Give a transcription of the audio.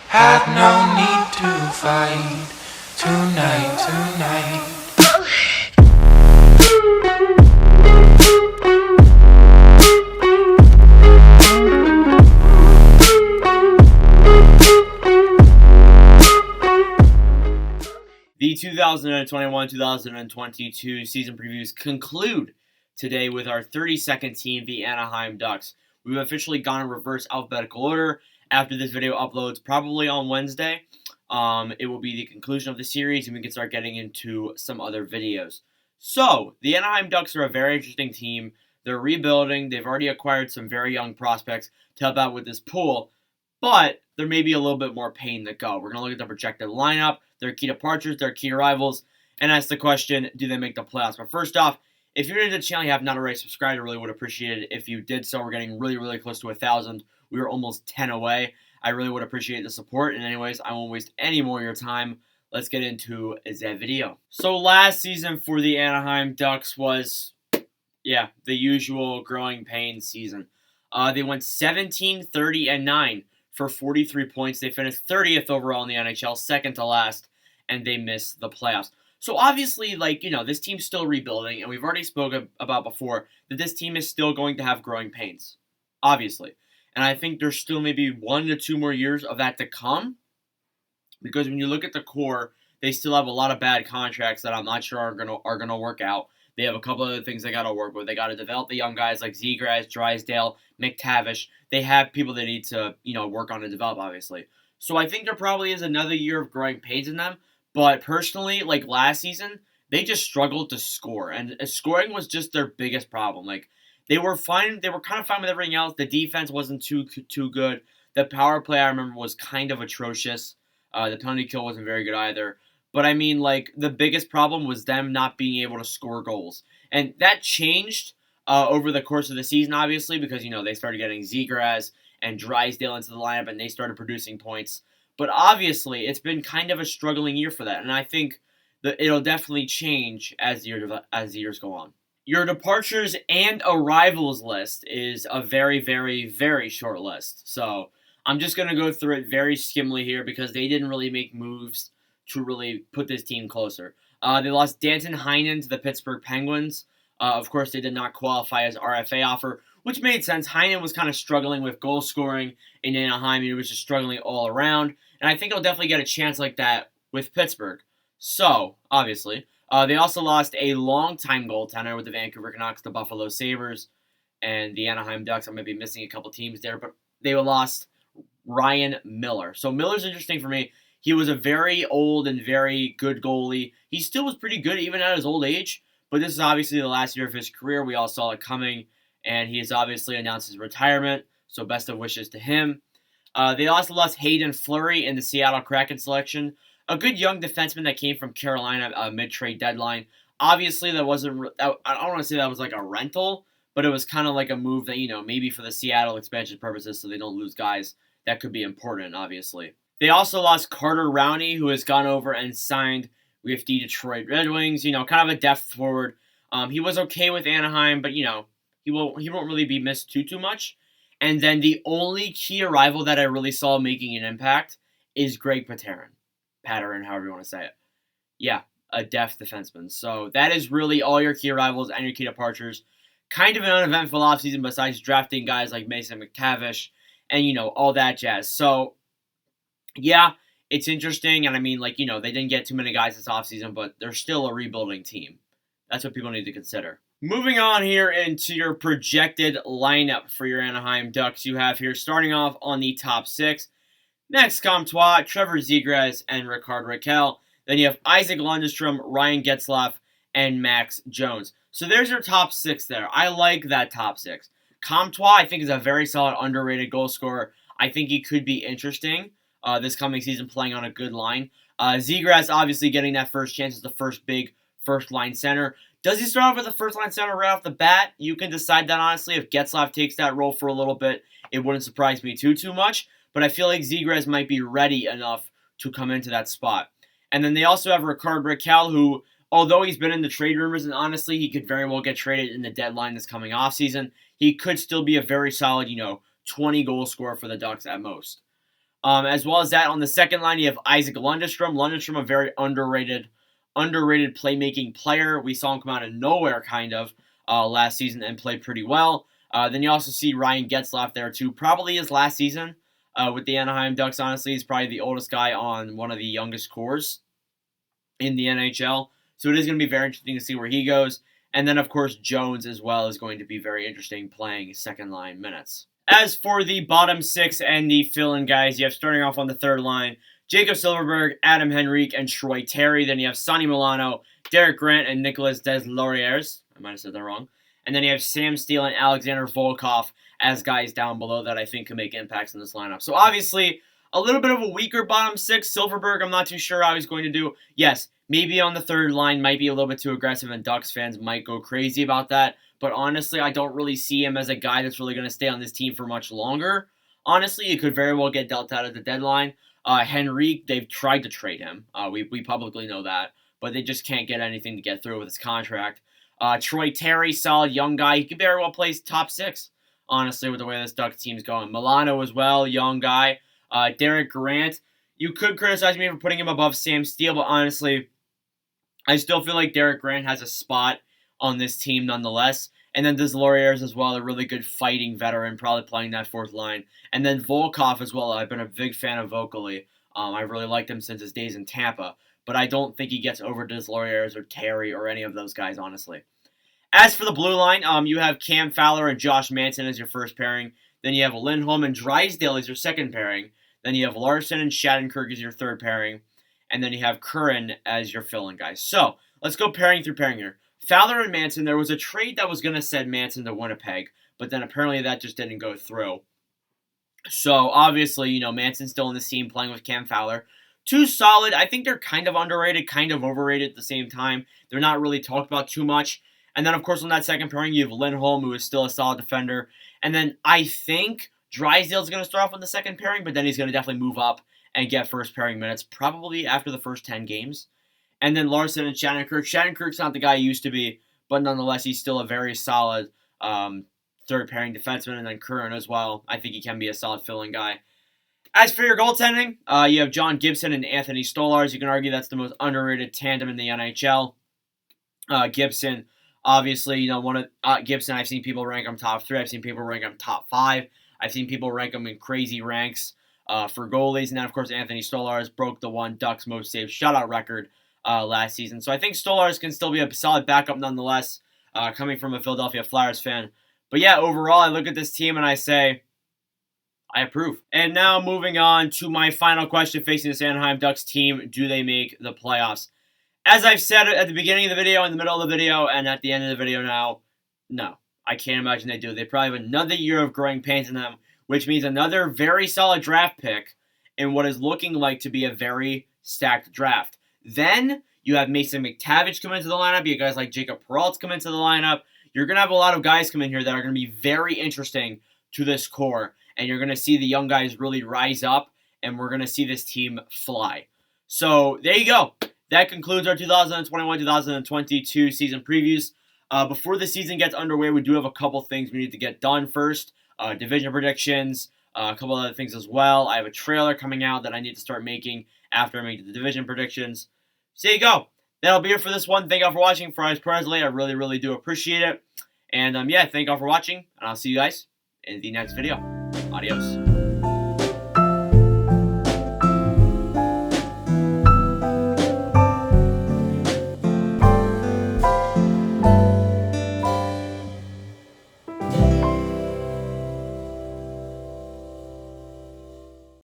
Had no need to fight tonight. The 2021-2022 season previews conclude today with our 32nd team, the Anaheim Ducks. We've officially gone in reverse alphabetical order. After this video uploads, probably on Wednesday, it will be the conclusion of the series, and we can start getting into some other videos. So, the Anaheim Ducks are a very interesting team. They're rebuilding. They've already acquired some very young prospects to help out with this pool, but there may be a little bit more pain to go. We're going to look at the projected lineup, their key departures, their key arrivals, and ask the question, do they make the playoffs? But first off, if you're new to the channel, you have not already subscribed, I really would appreciate it if you did so. We're getting really close to 1,000. We were almost 10 away. I really would appreciate the support. And anyways, I won't waste any more of your time. Let's get into the video. So last season for the Anaheim Ducks was, the usual growing pains season. They went 17-30-9 for 43 points. They finished 30th overall in the NHL, second to last, and they missed the playoffs. So obviously, this team's still rebuilding, and we've already spoken about before that this team is still going to have growing pains, obviously. And I think there's still maybe 1 to 2 more years of that to come, because when you look at the core, they still have a lot of bad contracts that I'm not sure are gonna work out. They have a couple other things they got to work with. They got to develop the young guys like Zegras, Drysdale, McTavish. They have people they need to, work on and develop, obviously. So I think there probably is another year of growing pains in them. But personally, like last season, they just struggled to score. And scoring was just their biggest problem. They were fine. They were kind of fine with everything else. The defense wasn't too good. The power play, I remember, was kind of atrocious. The penalty kill wasn't very good either. But I mean, the biggest problem was them not being able to score goals. And that changed over the course of the season, obviously, because, they started getting Zegras and Drysdale into the lineup, and they started producing points. But obviously, it's been kind of a struggling year for that. And I think that it'll definitely change as the years go on. Your departures and arrivals list is a very short list. So I'm just going to go through it very skimmily here because they didn't really make moves to really put this team closer. They lost Danton Heinen to the Pittsburgh Penguins. Of course, they did not qualify as RFA offer, which made sense. Heinen was kind of struggling with goal scoring in Anaheim. He was just struggling all around. And I think he'll definitely get a chance like that with Pittsburgh. So, obviously. They also lost a longtime goaltender with the Vancouver Canucks, the Buffalo Sabres, and the Anaheim Ducks. I might be missing a couple teams there, but they lost Ryan Miller. So Miller's interesting for me. He was a very old and very good goalie. He still was pretty good even at his old age, but this is obviously the last year of his career. We all saw it coming, and he has obviously announced his retirement, so best of wishes to him. They also lost Hayden Fleury in the Seattle Kraken selection, a good young defenseman that came from Carolina mid-trade deadline. Obviously, that wasn't I don't want to say that was like a rental, but it was kind of like a move that, maybe for the Seattle expansion purposes so they don't lose guys that could be important, obviously. They also lost Carter Rowney, who has gone over and signed with the Detroit Red Wings. Kind of a depth forward. He was okay with Anaheim, but, he won't really be missed too much. And then the only key arrival that I really saw making an impact is Greg Pateryn, however you want to say it. Yeah, a depth defenseman. So that is really all your key arrivals and your key departures. Kind of an uneventful offseason besides drafting guys like Mason McTavish and, all that jazz. So, yeah, it's interesting, and I mean, they didn't get too many guys this offseason, but they're still a rebuilding team. That's what people need to consider. Moving on here into your projected lineup for your Anaheim Ducks, you have here starting off on the top 6, Max Comtois, Trevor Zegras, and Rickard Rakell. Then you have Isaac Lundestrom, Ryan Getzlaf, and Max Jones. So there's your top 6 there. I like that top 6. Comtois, I think, is a very solid, underrated goal scorer. I think he could be interesting this coming season playing on a good line. Zegras obviously getting that first chance as the first big first-line center. Does he start off as a first-line center right off the bat? You can decide that, honestly. If Getzlaf takes that role for a little bit, it wouldn't surprise me too much. But I feel like Zegras might be ready enough to come into that spot. And then they also have Rickard Rakell, who, although he's been in the trade rumors, and honestly, he could very well get traded in the deadline this coming offseason, he could still be a very solid, 20-goal scorer for the Ducks at most. As well as that, on the second line, you have Isaac Lundestrom. Lundestrom, a very underrated playmaking player. We saw him come out of nowhere, kind of, last season and play pretty well. Then you also see Ryan Getzlaf there, too. Probably his last season with the Anaheim Ducks, honestly. He's probably the oldest guy on one of the youngest cores in the NHL. So it is going to be very interesting to see where he goes. And then, of course, Jones as well is going to be very interesting playing second-line minutes. As for the bottom six and the fill-in guys, you have starting off on the third line, Jacob Silfverberg, Adam Henrique, and Troy Terry. Then you have Sonny Milano, Derek Grant, and Nicolas Deslauriers. I might have said that wrong. And then you have Sam Steele and Alexander Volkov as guys down below that I think can make impacts in this lineup. So obviously, a little bit of a weaker bottom six. Silfverberg, I'm not too sure how he's going to do. Yes, maybe on the third line might be a little bit too aggressive, and Ducks fans might go crazy about that. But honestly, I don't really see him as a guy that's really going to stay on this team for much longer. Honestly, he could very well get dealt out at the deadline. Henrique, they've tried to trade him. We publicly know that. But they just can't get anything to get through with his contract. Troy Terry, solid young guy. He could very well play top six, honestly, with the way this Ducks team's going. Milano as well, young guy. Derek Grant, you could criticize me for putting him above Sam Steele, but honestly, I still feel like Derek Grant has a spot on this team nonetheless. And then Deslauriers as well, a really good fighting veteran, probably playing that fourth line. And then Volkov as well. I've been a big fan of vocally. I've really liked him since his days in Tampa. But I don't think he gets over Deslauriers or Terry or any of those guys, honestly. As for the blue line, you have Cam Fowler and Josh Manson as your first pairing. Then you have Lindholm and Drysdale as your second pairing. Then you have Larson and Shattenkirk as your third pairing. And then you have Curran as your fill-in guys. So, let's go pairing through pairing here. Fowler and Manson, there was a trade that was going to send Manson to Winnipeg, but then apparently that just didn't go through. So, obviously, Manson's still in this team playing with Cam Fowler. Two solid. I think they're kind of underrated, kind of overrated at the same time. They're not really talked about too much. And then, of course, on that second pairing, you have Lindholm, who is still a solid defender. And then I think Drysdale's going to start off on the second pairing, but then he's going to definitely move up and get first pairing minutes, probably after the first 10 games. And then Larson and Shattenkirk. Shattenkirk's not the guy he used to be, but nonetheless, he's still a very solid third pairing defenseman. And then Curran as well. I think he can be a solid filling guy. As for your goaltending, you have John Gibson and Anthony Stolarz. You can argue that's the most underrated tandem in the NHL. Gibson, obviously, Gibson, I've seen people rank him top 3. I've seen people rank him top 5. I've seen people rank him in crazy ranks for goalies. And then, of course, Anthony Stolarz broke the Ducks most saved shutout record last season. So I think Stolarz can still be a solid backup nonetheless, coming from a Philadelphia Flyers fan. But yeah, overall, I look at this team and I say, I approve. And now moving on to my final question facing this Anaheim Ducks team. Do they make the playoffs? As I've said at the beginning of the video, in the middle of the video, and at the end of the video now, no. I can't imagine they do. They probably have another year of growing pains in them, which means another very solid draft pick in what is looking like to be a very stacked draft. Then you have Mason McTavish come into the lineup. You have guys like Jacob Peralta come into the lineup. You're going to have a lot of guys come in here that are going to be very interesting to this core. And you're going to see the young guys really rise up. And we're going to see this team fly. So there you go. That concludes our 2021-2022 season previews. Before the season gets underway, we do have a couple things we need to get done first. Division predictions, a couple other things as well. I have a trailer coming out that I need to start making after I make the division predictions. So there you go. That'll be it for this one. Thank you all for watching. For us personally, I really, really do appreciate it. And yeah, thank you all for watching. And I'll see you guys in the next video. Adios.